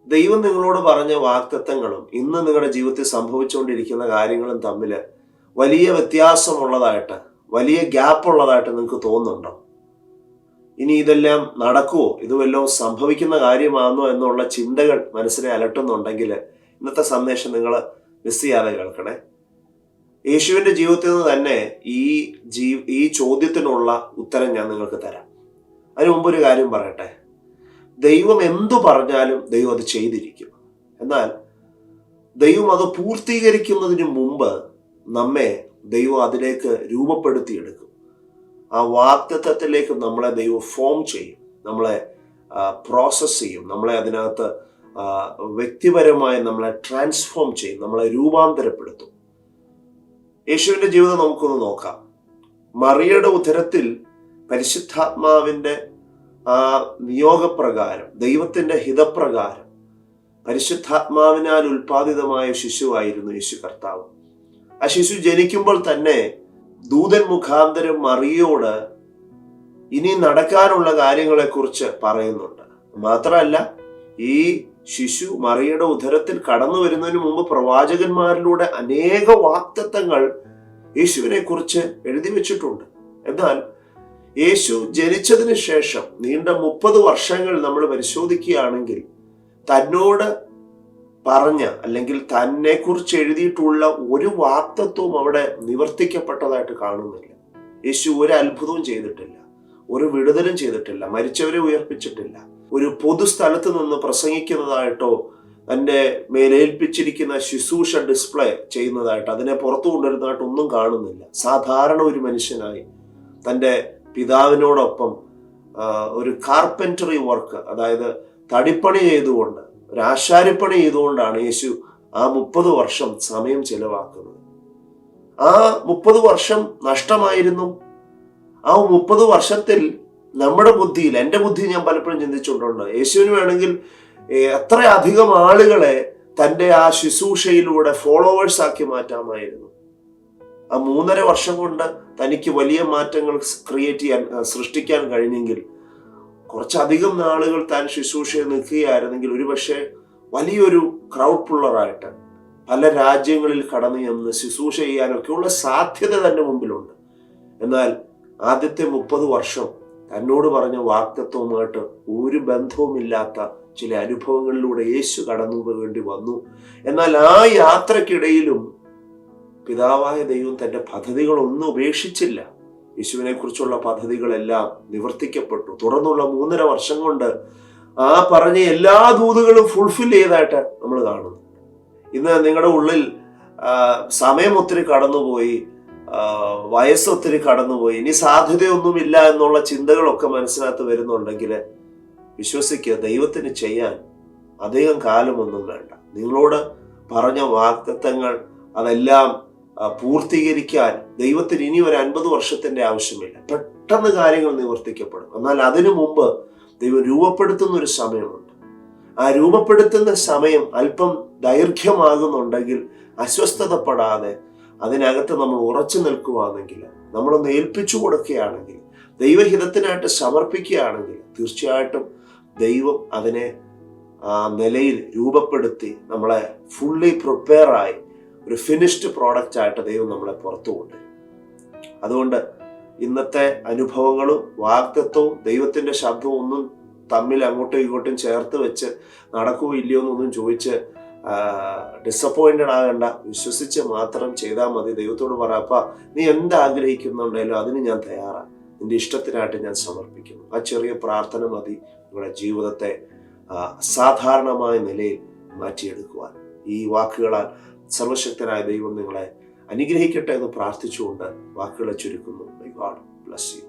ദൈവം നിങ്ങളോട് പറഞ്ഞ വാഗ്ദത്തങ്ങളും ഇന്ന് നിങ്ങളുടെ ജീവിതത്തിൽ സംഭവിച്ചുകൊണ്ടിരിക്കുന്ന കാര്യങ്ങളും തമ്മിൽ വലിയ വ്യത്യാസമുള്ളതായിട്ട്, വലിയ ഗ്യാപ്പ് ഉള്ളതായിട്ട് നിങ്ങൾക്ക് തോന്നുന്നുണ്ടോ? ഇനി ഇതെല്ലാം നടക്കുമോ, ഇത് വല്ലതും സംഭവിക്കുന്ന കാര്യമാണോ എന്നുള്ള ചിന്തകൾ മനസ്സിനെ അലട്ടുന്നുണ്ടെങ്കിൽ ഇന്നത്തെ സന്ദേശം നിങ്ങൾ മിസ് ചെയ്യാതെ കേൾക്കണേ. യേശുവിൻ്റെ ജീവിതത്തിൽ നിന്ന് തന്നെ ഈ ചോദ്യത്തിനുള്ള ഉത്തരം ഞാൻ നിങ്ങൾക്ക് തരാം. അതിനു മുമ്പ് ഒരു കാര്യം പറയട്ടെ. ദൈവം എന്തു പറഞ്ഞാലും ദൈവം അത് ചെയ്തിരിക്കും. എന്നാൽ ദൈവം അത് പൂർത്തീകരിക്കുന്നതിന് മുമ്പ് നമ്മെ ദൈവം അതിലേക്ക് രൂപപ്പെടുത്തിയെടുക്കും. ആ വാഗ്ദത്തത്തിലേക്ക് നമ്മളെ ദൈവം ഫോം ചെയ്യും, നമ്മളെ പ്രോസസ് ചെയ്യും, നമ്മളെ അതിനകത്ത് വ്യക്തിപരമായി നമ്മളെ ട്രാൻസ്ഫോം ചെയ്യും, നമ്മളെ രൂപാന്തരപ്പെടുത്തും. യേശുവിൻ്റെ ജീവിതം നമുക്കൊന്ന് നോക്കാം. മറിയയുടെ ഉദരത്തിൽ പരിശുദ്ധാത്മാവിൻ്റെ നിയോഗപ്രകാരം, ദൈവത്തിൻ്റെ ഹിതപ്രകാരം പരിശുദ്ധാത്മാവിനാൽ ഉൽപ്പാദിതമായ ശിശുവായിരുന്നു യേശു കർത്താവ്. ആ ശിശു ജനിക്കുമ്പോൾ തന്നെ ദൂതൻ മുഖാന്തരം മറിയയോട് ഇനി നടക്കാനുള്ള കാര്യങ്ങളെക്കുറിച്ച് പറയുന്നുണ്ട്. മാത്രമല്ല, ഈ ശിശു മറിയയുടെ ഉദരത്തിൽ കടന്നു വരുന്നതിന് മുമ്പ് പ്രവാചകന്മാരിലൂടെ അനേക വാഗ്ദത്തങ്ങൾ യേശുവിനെ കുറിച്ച് എഴുതി വെച്ചിട്ടുണ്ട്. എന്നാൽ യേശു ജനിച്ചതിന് ശേഷം നീണ്ട 30 വർഷങ്ങൾ നമ്മൾ പരിശോധിക്കുകയാണെങ്കിൽ തന്നോട് പറഞ്ഞ അല്ലെങ്കിൽ തന്നെ കുറിച്ച് എഴുതിയിട്ടുള്ള ഒരു വാഗ്ദത്വവും അവിടെ നിവർത്തിക്കപ്പെട്ടതായിട്ട് കാണുന്നില്ല. യേശു ഒരു അത്ഭുതവും ചെയ്തിട്ടില്ല, ഒരു വിടുതലും ചെയ്തിട്ടില്ല, മരിച്ചവരെ ഉയർപ്പിച്ചിട്ടില്ല, ഒരു പൊതുസ്ഥലത്ത് നിന്ന് പ്രസംഗിക്കുന്നതായിട്ടോ തൻ്റെ മേലേൽപ്പിച്ചിരിക്കുന്ന ശുശ്രൂഷ ഡിസ്പ്ലേ ചെയ്യുന്നതായിട്ട്, അതിനെ പുറത്തു കൊണ്ടുവരുന്നതായിട്ട് ഒന്നും കാണുന്നില്ല. സാധാരണ ഒരു മനുഷ്യനായി തൻ്റെ പിതാവിനോടൊപ്പം ഒരു കാർപ്പൻറ്ററി വർക്ക്, അതായത് തടിപ്പണി ചെയ്തുകൊണ്ട്, ഒരു ആശാരിപ്പണി ചെയ്തുകൊണ്ടാണ് യേശു ആ 30 വർഷം സമയം ചെലവാക്കുന്നത്. ആ 30 വർഷം നഷ്ടമായിരുന്നു. ആ 30 വർഷത്തിൽ നമ്മുടെ ബുദ്ധിയിൽ, എൻ്റെ ബുദ്ധി ഞാൻ പലപ്പോഴും ചിന്തിച്ചുകൊണ്ടുണ്ട്, യേശുവിന് വേണമെങ്കിൽ എത്ര അധികം ആളുകളെ തൻ്റെ ആ ശുശ്രൂഷയിലൂടെ ഫോളോവേഴ്സ് ആക്കി മാറ്റാമായിരുന്നു. ആ 3.5 വർഷം കൊണ്ട് തനിക്ക് വലിയ മാറ്റങ്ങൾ സൃഷ്ടിക്കാൻ കഴിഞ്ഞെങ്കിൽ, കുറച്ചധികം നാളുകൾ താൻ ശുശ്രൂഷയിൽ നിൽക്കുകയായിരുന്നെങ്കിൽ ഒരുപക്ഷെ വലിയൊരു ക്രൗഡ് പുള്ളറായിട്ട് പല രാജ്യങ്ങളിൽ കടന്നു ചെന്ന് ശുശ്രൂഷ ചെയ്യാനൊക്കെയുള്ള സാധ്യത തൻ്റെ മുമ്പിലുണ്ട്. എന്നാൽ ആദ്യത്തെ 30 വർഷം തന്നോട് പറഞ്ഞ വാഗ്ദത്വവുമായിട്ട് ഒരു ബന്ധവുമില്ലാത്ത ചില അനുഭവങ്ങളിലൂടെ യേശു കടന്നു പോകേണ്ടി വന്നു. എന്നാൽ ആ യാത്രക്കിടയിലും പിതാവായ ദൈവം തൻ്റെ പദ്ധതികളൊന്നും ഉപേക്ഷിച്ചില്ല. യേശുവിനെ കുറിച്ചുള്ള പദ്ധതികളെല്ലാം നിവർത്തിക്കപ്പെട്ടു. തുടർന്നുള്ള 3.5 വർഷം കൊണ്ട് ആ പറഞ്ഞ എല്ലാ ദൂതുകളും ഫുൾഫിൽ ചെയ്തതായിട്ട് നമ്മൾ കാണുന്നു. ഇന്ന് നിങ്ങളുടെ ഉള്ളിൽ സമയം ഒത്തിരി കടന്നുപോയി, വയസ്സൊത്തിരി കടന്നുപോയി, ഇനി സാധ്യതയൊന്നുമില്ല എന്നുള്ള ചിന്തകളൊക്കെ മനസ്സിനകത്ത് വരുന്നുണ്ടെങ്കിൽ വിശ്വസിക്കുക, ദൈവത്തിന് ചെയ്യാൻ അധികം കാലമൊന്നും വേണ്ട. നിങ്ങളോട് പറഞ്ഞ വാഗ്ദത്തങ്ങൾ അതെല്ലാം പൂർത്തീകരിക്കാൻ ദൈവത്തിന് ഇനി ഒരു 50 വർഷത്തിന്റെ ആവശ്യമില്ല. പെട്ടെന്ന് കാര്യങ്ങൾ നിവർത്തിക്കപ്പെടും. എന്നാൽ അതിനു മുമ്പ് ദൈവം രൂപപ്പെടുത്തുന്ന ഒരു സമയമുണ്ട്. ആ രൂപപ്പെടുത്തുന്ന സമയം അല്പം ദൈർഘ്യമാകുന്നുണ്ടെങ്കിൽ അസ്വസ്ഥതപ്പെടാതെ അതിനകത്ത് നമ്മൾ ഉറച്ചു നിൽക്കുകയാണെങ്കിൽ, നമ്മളൊന്ന് ഏൽപ്പിച്ചു കൊടുക്കുകയാണെങ്കിൽ, ദൈവഹിതത്തിനായിട്ട് സമർപ്പിക്കുകയാണെങ്കിൽ തീർച്ചയായിട്ടും ദൈവം അതിനെ ആ നിലയിൽ രൂപപ്പെടുത്തി നമ്മളെ ഫുള്ളി പ്രിപ്പയറായി ഒരു ഫിനിഷ്ഡ് പ്രോഡക്റ്റ് ആയിട്ട് ദൈവം നമ്മളെ പുറത്തു കൊണ്ടുവരും. അതുകൊണ്ട് ഇന്നത്തെ അനുഭവങ്ങളും വാഗ്ദത്വവും ദൈവത്തിൻ്റെ ശബ്ദവും ഒന്നും തമ്മിൽ അങ്ങോട്ടും ഇങ്ങോട്ടും ചേർത്ത് വെച്ച് നടക്കുമോ ഇല്ലയോ എന്നൊന്നും ചോദിച്ച് ഡിസപ്പോയിന്റഡ് ആകണ്ട. വിശ്വസിച്ച് മാത്രം ചെയ്താൽ മതി. ദൈവത്തോട് പറയാം, അപ്പാ നീ എന്താഗ്രഹിക്കുന്നുണ്ടല്ലോ അതിന് ഞാൻ തയ്യാറാണ്, നിന്റെ ഇഷ്ടത്തിനായിട്ട് ഞാൻ സമർപ്പിക്കുന്നു. ആ ചെറിയ പ്രാർത്ഥന മതി നിങ്ങളുടെ ജീവിതത്തെ അസാധാരണമായ നിലയിൽ മാറ്റിയെടുക്കുവാൻ. ഈ വാക്കുകളാൽ സർവശക്തനായ ദൈവം നിങ്ങളെ അനുഗ്രഹിക്കട്ടെ എന്ന് പ്രാർത്ഥിച്ചുകൊണ്ട് വാക്കുകളെ ചുരുക്കുന്നു. God bless you.